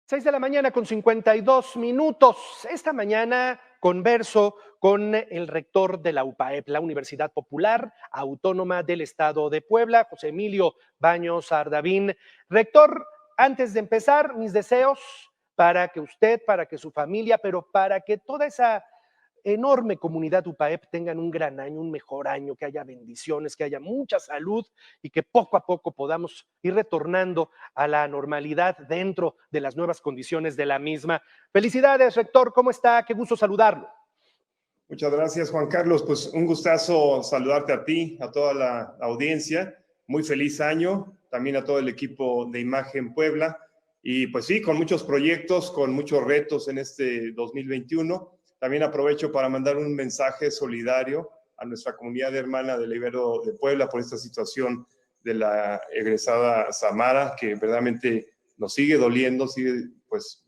6 de la mañana con 52 minutos. Esta mañana converso con el rector de la UPAEP, la Universidad Popular Autónoma del Estado de Puebla, José Emilio Baños Ardavín. Rector, antes de empezar, mis deseos para que usted, para que su familia, pero para que toda esa enorme comunidad UPAEP tengan un gran año, un mejor año, que haya bendiciones, que haya mucha salud y que poco a poco podamos ir retornando a la normalidad dentro de las nuevas condiciones de la misma. Felicidades, rector, ¿cómo está? Qué gusto saludarlo. Muchas gracias, Juan Carlos. Pues un gustazo saludarte a ti, a toda la audiencia. Muy feliz año, también a todo el equipo de Imagen Puebla. Y pues sí, con muchos proyectos, con muchos retos en este 2021. También aprovecho para mandar un mensaje solidario a nuestra comunidad hermana del Ibero de Puebla por esta situación de la egresada Samara, que verdaderamente nos sigue doliendo, sigue pues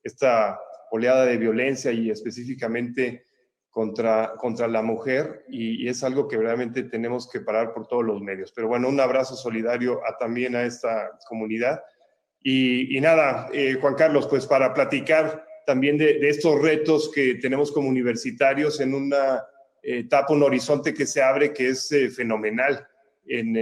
esta oleada de violencia y específicamente contra la mujer, y es algo que realmente tenemos que parar por todos los medios. Pero bueno, un abrazo solidario también a esta comunidad. Y nada, Juan Carlos, pues para platicar también de estos retos que tenemos como universitarios en una etapa, un horizonte que se abre, que es fenomenal en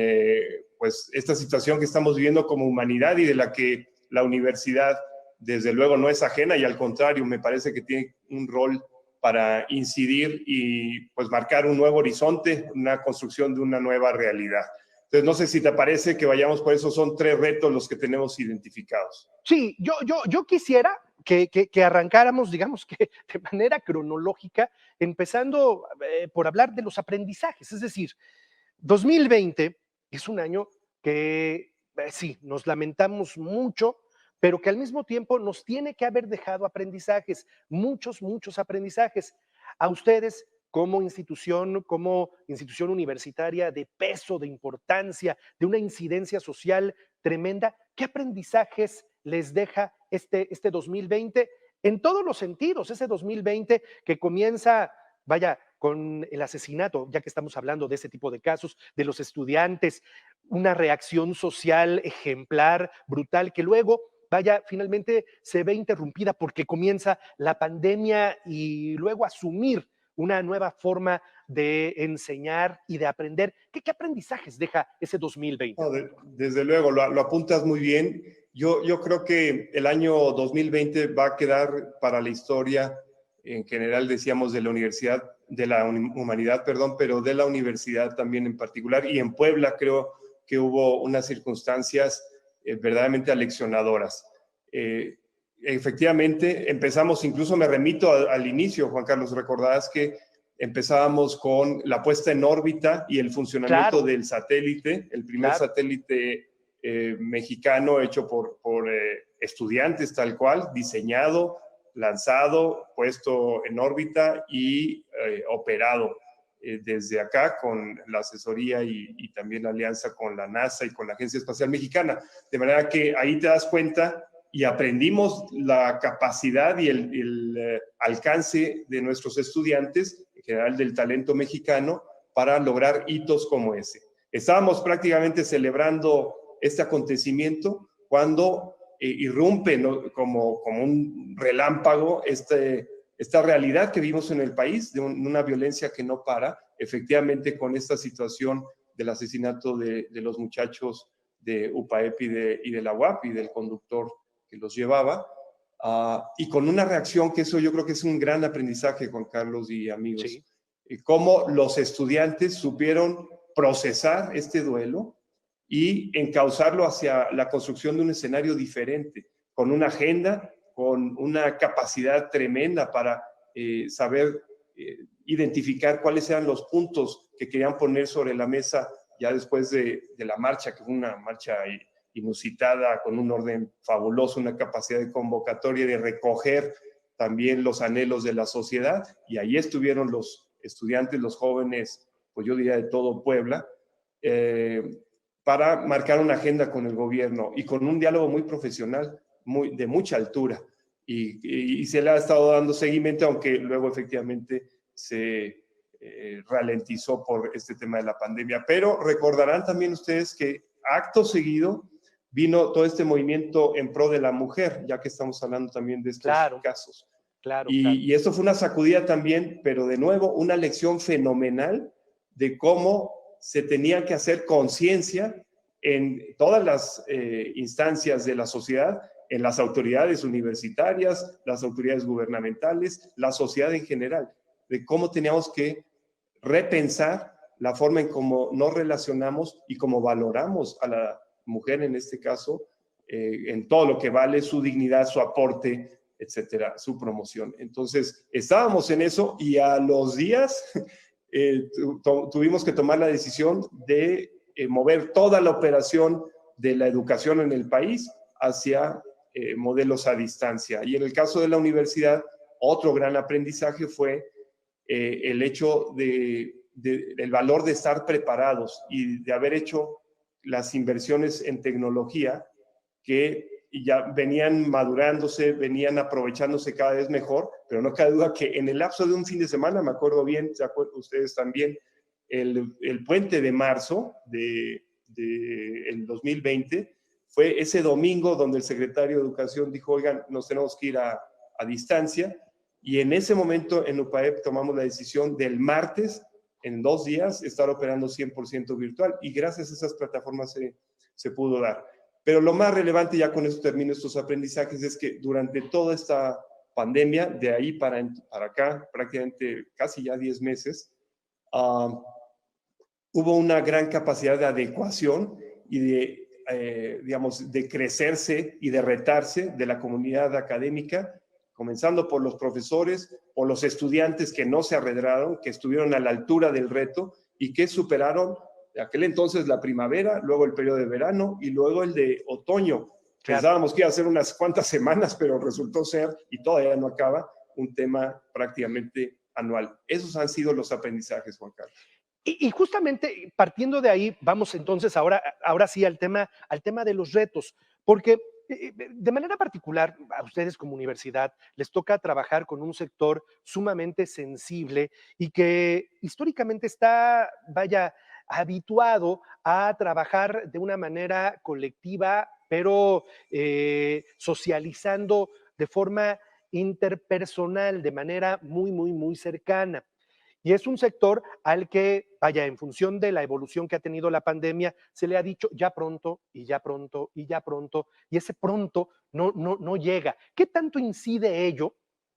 pues esta situación que estamos viviendo como humanidad y de la que la universidad desde luego no es ajena, y al contrario, me parece que tiene un rol para incidir y pues marcar un nuevo horizonte, una construcción de una nueva realidad. Entonces, no sé si te parece que vayamos por eso. Son 3 retos los que tenemos identificados. Sí, yo quisiera que arrancáramos, digamos que de manera cronológica, empezando por hablar de los aprendizajes. Es decir, 2020 es un año que sí, nos lamentamos mucho, pero que al mismo tiempo nos tiene que haber dejado aprendizajes, muchos aprendizajes. A ustedes como institución universitaria de peso, de importancia, de una incidencia social tremenda, ¿qué aprendizajes les deja este 2020 en todos los sentidos? Ese 2020 que comienza, vaya, con el asesinato, ya que estamos hablando de ese tipo de casos, de los estudiantes, una reacción social ejemplar, brutal, que luego, vaya, finalmente se ve interrumpida porque comienza la pandemia y luego asumir una nueva forma de enseñar y de aprender. ¿Qué aprendizajes deja ese 2020? No, desde luego, lo apuntas muy bien. Yo creo que el año 2020 va a quedar para la historia, en general decíamos de la universidad, de la humanidad, perdón, pero de la universidad también en particular. Y en Puebla creo que hubo unas circunstancias verdaderamente aleccionadoras. Efectivamente, empezamos, incluso me remito al inicio, Juan Carlos, recordarás que empezábamos con la puesta en órbita y el funcionamiento del satélite, el primer satélite mexicano hecho por estudiantes tal cual, diseñado, lanzado, puesto en órbita y operado desde acá con la asesoría y también la alianza con la NASA y con la Agencia Espacial Mexicana. De manera que ahí te das cuenta y aprendimos la capacidad y el alcance de nuestros estudiantes, en general del talento mexicano, para lograr hitos como ese. Estábamos prácticamente celebrando este acontecimiento cuando irrumpe, ¿no?, como un relámpago esta realidad que vivimos en el país, de una violencia que no para, efectivamente con esta situación del asesinato de los muchachos de UPAEP y de la UAP y del conductor que los llevaba, y con una reacción que eso yo creo que es un gran aprendizaje, Juan Carlos y amigos. Sí. Cómo los estudiantes supieron procesar este duelo y encauzarlo hacia la construcción de un escenario diferente, con una agenda, con una capacidad tremenda para saber identificar cuáles eran los puntos que querían poner sobre la mesa ya después de la marcha, que fue una marcha inusitada, con un orden fabuloso, una capacidad de convocatoria, de recoger también los anhelos de la sociedad, y ahí estuvieron los estudiantes, los jóvenes, pues yo diría de todo Puebla, para marcar una agenda con el gobierno y con un diálogo muy profesional, de mucha altura, y se le ha estado dando seguimiento, aunque luego efectivamente se ralentizó por este tema de la pandemia. Pero recordarán también ustedes que acto seguido vino todo este movimiento en pro de la mujer, ya que estamos hablando también de estos casos. Claro. Y esto fue una sacudida también, pero de nuevo una lección fenomenal de cómo se tenía que hacer conciencia en todas las instancias de la sociedad, en las autoridades universitarias, las autoridades gubernamentales, la sociedad en general, de cómo teníamos que repensar la forma en cómo nos relacionamos y cómo valoramos a la mujer en este caso, en todo lo que vale su dignidad, su aporte, etcétera, su promoción. Entonces, estábamos en eso y a los días tuvimos que tomar la decisión de mover toda la operación de la educación en el país hacia modelos a distancia. Y en el caso de la universidad, otro gran aprendizaje fue el hecho del valor de estar preparados y de haber hecho las inversiones en tecnología que ya venían madurándose, venían aprovechándose cada vez mejor, pero no cabe duda que en el lapso de un fin de semana, me acuerdo bien, ¿se acuerdan ustedes también? El puente de marzo del 2020 fue ese domingo donde el secretario de Educación dijo, oigan, nos tenemos que ir a distancia, y en ese momento en UPAEP tomamos la decisión del martes, en 2 días, estar operando 100% virtual, y gracias a esas plataformas se pudo dar. Pero lo más relevante, ya con eso termino estos aprendizajes, es que durante toda esta pandemia, de ahí para acá, prácticamente casi ya 10 meses, hubo una gran capacidad de adecuación y de crecerse y de retarse de la comunidad académica, comenzando por los profesores o los estudiantes que no se arredraron, que estuvieron a la altura del reto y que superaron de aquel entonces la primavera, luego el periodo de verano y luego el de otoño. Pensábamos que iba a ser unas cuantas semanas, pero resultó ser, y todavía no acaba, un tema prácticamente anual. Esos han sido los aprendizajes, Juan Carlos. Y justamente partiendo de ahí, vamos entonces ahora sí al tema de los retos, porque de manera particular a ustedes como universidad les toca trabajar con un sector sumamente sensible y que históricamente está, habituado a trabajar de una manera colectiva, pero socializando de forma interpersonal, de manera muy cercana. Y es un sector al que, en función de la evolución que ha tenido la pandemia, se le ha dicho ya pronto, y ya pronto, y ya pronto, y ese pronto no llega. ¿Qué tanto incide ello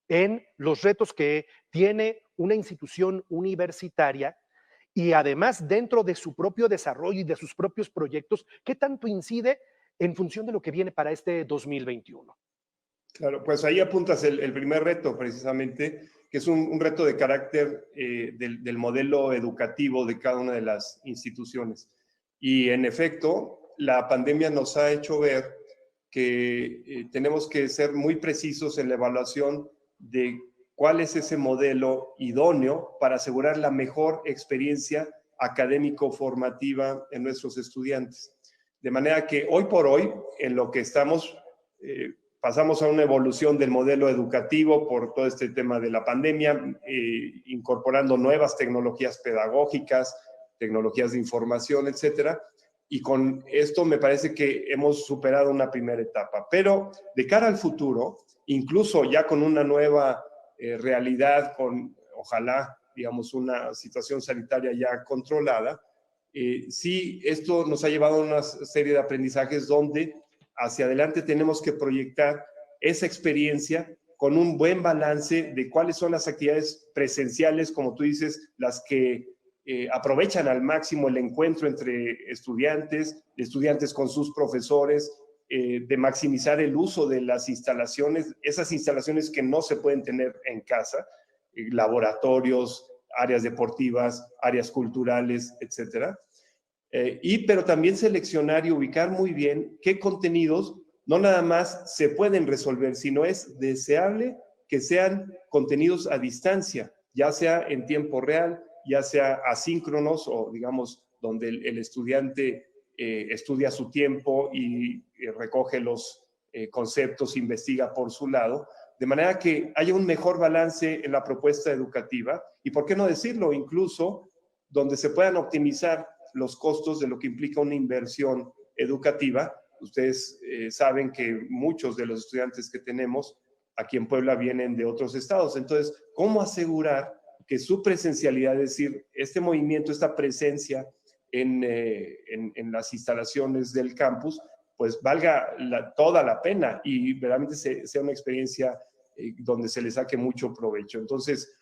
en los retos que tiene una institución universitaria y además dentro de su propio desarrollo y de sus propios proyectos? ¿Qué tanto incide en función de lo que viene para este 2021? Claro, pues ahí apuntas el primer reto precisamente, que es un reto de carácter del modelo educativo de cada una de las instituciones. Y en efecto, la pandemia nos ha hecho ver que tenemos que ser muy precisos en la evaluación de cuál es ese modelo idóneo para asegurar la mejor experiencia académico-formativa en nuestros estudiantes. De manera que hoy por hoy, en lo que estamos pasamos a una evolución del modelo educativo por todo este tema de la pandemia, incorporando nuevas tecnologías pedagógicas, tecnologías de información, etcétera. Y con esto me parece que hemos superado una primera etapa. Pero de cara al futuro, incluso ya con una nueva realidad, con ojalá, digamos, una situación sanitaria ya controlada, sí, esto nos ha llevado a una serie de aprendizajes donde hacia adelante tenemos que proyectar esa experiencia con un buen balance de cuáles son las actividades presenciales, como tú dices, las que aprovechan al máximo el encuentro entre estudiantes con sus profesores, de maximizar el uso de las instalaciones, esas instalaciones que no se pueden tener en casa, laboratorios, áreas deportivas, áreas culturales, etcétera. Pero también seleccionar y ubicar muy bien qué contenidos no nada más se pueden resolver, sino es deseable que sean contenidos a distancia, ya sea en tiempo real, ya sea asíncronos o digamos donde el estudiante estudia a su tiempo y recoge los conceptos, investiga por su lado, de manera que haya un mejor balance en la propuesta educativa y, ¿por qué no decirlo? Incluso donde se puedan optimizar los costos de lo que implica una inversión educativa Ustedes saben que muchos de los estudiantes que tenemos aquí en Puebla vienen de otros estados. Entonces, ¿cómo asegurar que su presencialidad, es decir, este movimiento, esta presencia en las instalaciones del campus, pues valga toda la pena y realmente sea una experiencia donde se le saque mucho provecho? Entonces,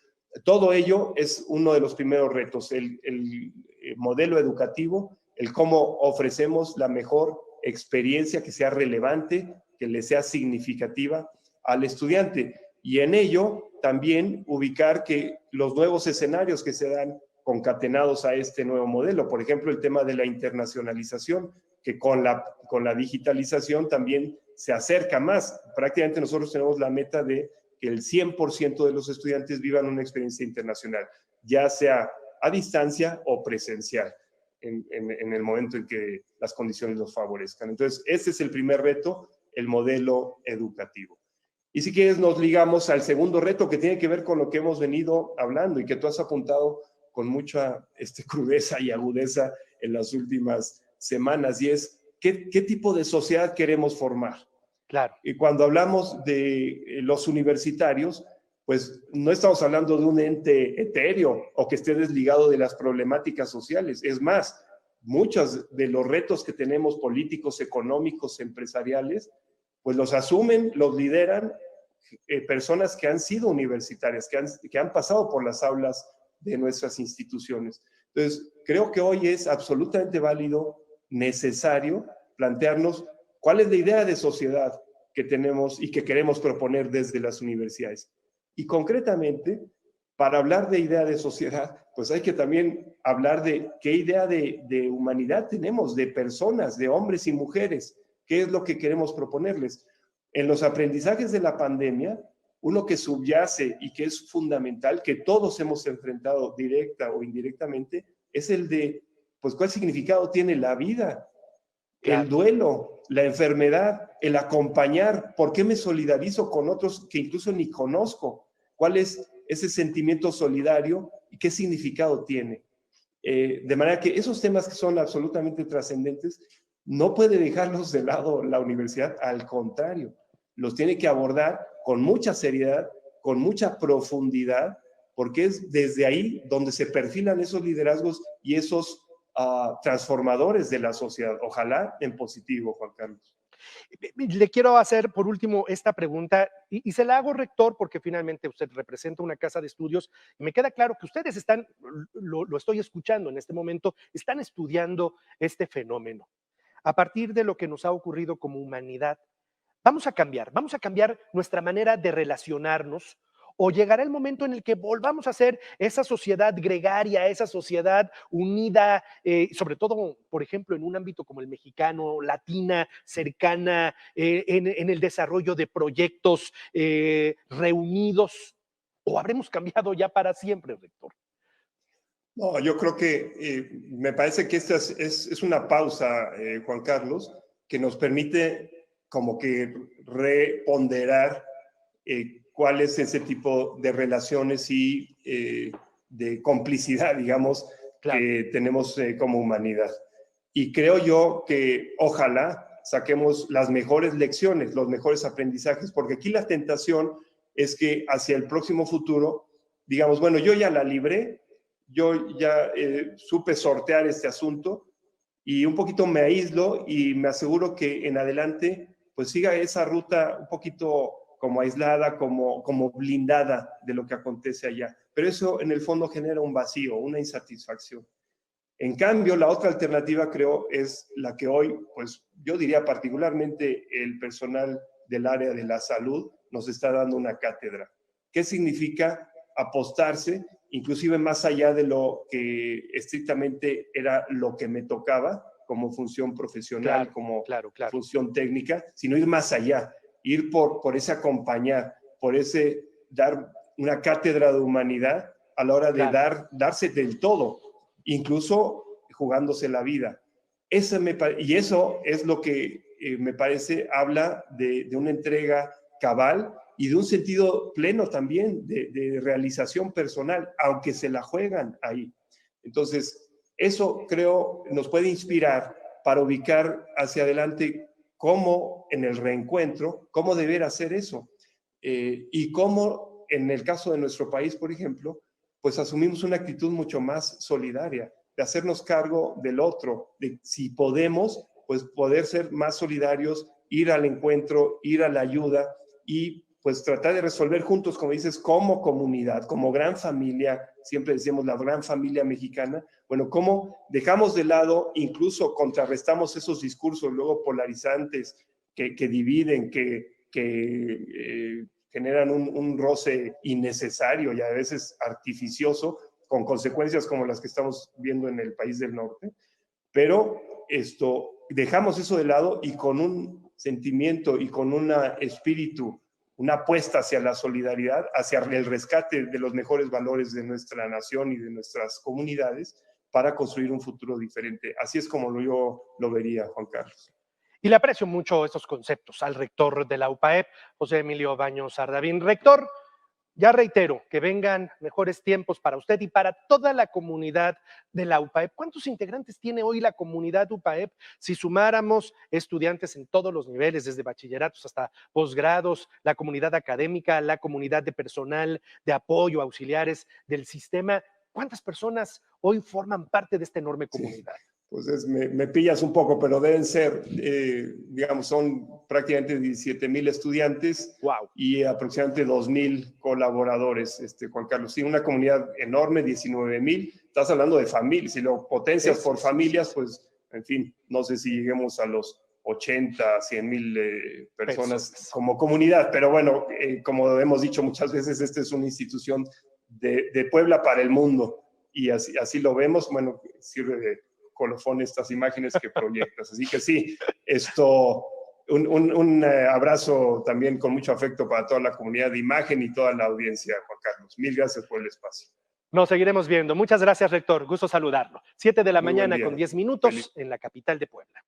todo ello es uno de los primeros retos, el modelo educativo, el cómo ofrecemos la mejor experiencia que sea relevante, que le sea significativa al estudiante. Y en ello también ubicar que los nuevos escenarios que se dan concatenados a este nuevo modelo, por ejemplo, el tema de la internacionalización, que con la digitalización también se acerca más. Prácticamente nosotros tenemos la meta de que el 100% de los estudiantes vivan una experiencia internacional, ya sea a distancia o presencial, en el momento en que las condiciones los favorezcan. Entonces, este es el primer reto, el modelo educativo. Y si quieres, nos ligamos al segundo reto que tiene que ver con lo que hemos venido hablando y que tú has apuntado con mucha crudeza y agudeza en las últimas semanas, y es ¿qué tipo de sociedad queremos formar? Claro. Y cuando hablamos de los universitarios, pues no estamos hablando de un ente etéreo o que esté desligado de las problemáticas sociales. Es más, muchos de los retos que tenemos políticos, económicos, empresariales, pues los asumen, los lideran personas que han sido universitarias, que han pasado por las aulas de nuestras instituciones. Entonces, creo que hoy es absolutamente válido, necesario, plantearnos cuál es la idea de sociedad que tenemos y que queremos proponer desde las universidades. Y concretamente, para hablar de idea de sociedad, pues hay que también hablar de qué idea de humanidad tenemos, de personas, de hombres y mujeres, qué es lo que queremos proponerles. En los aprendizajes de la pandemia, uno que subyace y que es fundamental, que todos hemos enfrentado directa o indirectamente, es el de, pues, ¿cuál significado tiene la vida? Claro. El duelo, la enfermedad, el acompañar. ¿Por qué me solidarizo con otros que incluso ni conozco? ¿Cuál es ese sentimiento solidario y qué significado tiene? De manera que esos temas que son absolutamente trascendentes, no puede dejarlos de lado la universidad, al contrario, los tiene que abordar con mucha seriedad, con mucha profundidad, porque es desde ahí donde se perfilan esos liderazgos y esos transformadores de la sociedad. Ojalá en positivo, Juan Carlos. Le quiero hacer por último esta pregunta y se la hago, rector, porque finalmente usted representa una casa de estudios y me queda claro que ustedes están, lo estoy escuchando en este momento, están estudiando este fenómeno. A partir de lo que nos ha ocurrido como humanidad, vamos a cambiar nuestra manera de relacionarnos, o llegará el momento en el que volvamos a ser esa sociedad gregaria, esa sociedad unida, sobre todo, por ejemplo, en un ámbito como el mexicano, latina, cercana, en el desarrollo de proyectos reunidos, o habremos cambiado ya para siempre, rector. No, yo creo que me parece que esta es una pausa, Juan Carlos, que nos permite como que reponderar cuál es ese tipo de relaciones y de complicidad, digamos, claro, que tenemos como humanidad. Y creo yo que ojalá saquemos las mejores lecciones, los mejores aprendizajes, porque aquí la tentación es que hacia el próximo futuro, digamos, bueno, yo ya la libré, yo ya supe sortear este asunto y un poquito me aíslo y me aseguro que en adelante pues siga esa ruta un poquito como aislada, como blindada de lo que acontece allá. Pero eso en el fondo genera un vacío, una insatisfacción. En cambio, la otra alternativa creo es la que hoy, pues yo diría particularmente el personal del área de la salud nos está dando una cátedra. ¿Qué significa apostarse, inclusive más allá de lo que estrictamente era lo que me tocaba como función profesional, como función técnica, sino ir más allá, ir por ese acompañar, por ese dar una cátedra de humanidad a la hora de darse del todo, incluso jugándose la vida. Y eso es lo que me parece habla de una entrega cabal y de un sentido pleno también de realización personal, aunque se la juegan ahí. Entonces, eso creo nos puede inspirar para ubicar hacia adelante cómo en el reencuentro, cómo deber hacer eso. Y cómo en el caso de nuestro país, por ejemplo, pues asumimos una actitud mucho más solidaria, de hacernos cargo del otro, de si podemos, pues poder ser más solidarios, ir al encuentro, ir a la ayuda y pues tratar de resolver juntos, como dices, como comunidad, como gran familia, siempre decimos la gran familia mexicana, bueno, cómo dejamos de lado, incluso contrarrestamos esos discursos luego polarizantes que dividen, que generan un roce innecesario y a veces artificioso, con consecuencias como las que estamos viendo en el país del norte, pero dejamos eso de lado y con un sentimiento y con un espíritu, una apuesta hacia la solidaridad, hacia el rescate de los mejores valores de nuestra nación y de nuestras comunidades para construir un futuro diferente. Así es como yo lo vería, Juan Carlos. Y le aprecio mucho estos conceptos al rector de la UPAEP, José Emilio Baños Ardavín. Rector, ya reitero, que vengan mejores tiempos para usted y para toda la comunidad de la UPAEP. ¿Cuántos integrantes tiene hoy la comunidad UPAEP? Si sumáramos estudiantes en todos los niveles, desde bachilleratos hasta posgrados, la comunidad académica, la comunidad de personal, de apoyo, auxiliares del sistema, ¿cuántas personas hoy forman parte de esta enorme comunidad? Sí. Pues me pillas un poco, pero deben ser, digamos, son prácticamente 17,000 estudiantes. Wow. Y aproximadamente 2,000 colaboradores, Juan Carlos. Sí, una comunidad enorme, 19,000. Estás hablando de familias, si lo potencias por familias, pues, en fin, no sé si lleguemos a los 80, 100,000 personas como comunidad, pero bueno, como hemos dicho muchas veces, esta es una institución de Puebla para el mundo, y así lo vemos. Bueno, sirve de colofón estas imágenes que proyectas. Así que sí, un abrazo también con mucho afecto para toda la comunidad de imagen y toda la audiencia, Juan Carlos. Mil gracias por el espacio. Nos seguiremos viendo. Muchas gracias, rector. Gusto saludarlo. 7 de la mañana con 10 minutos en la capital de Puebla.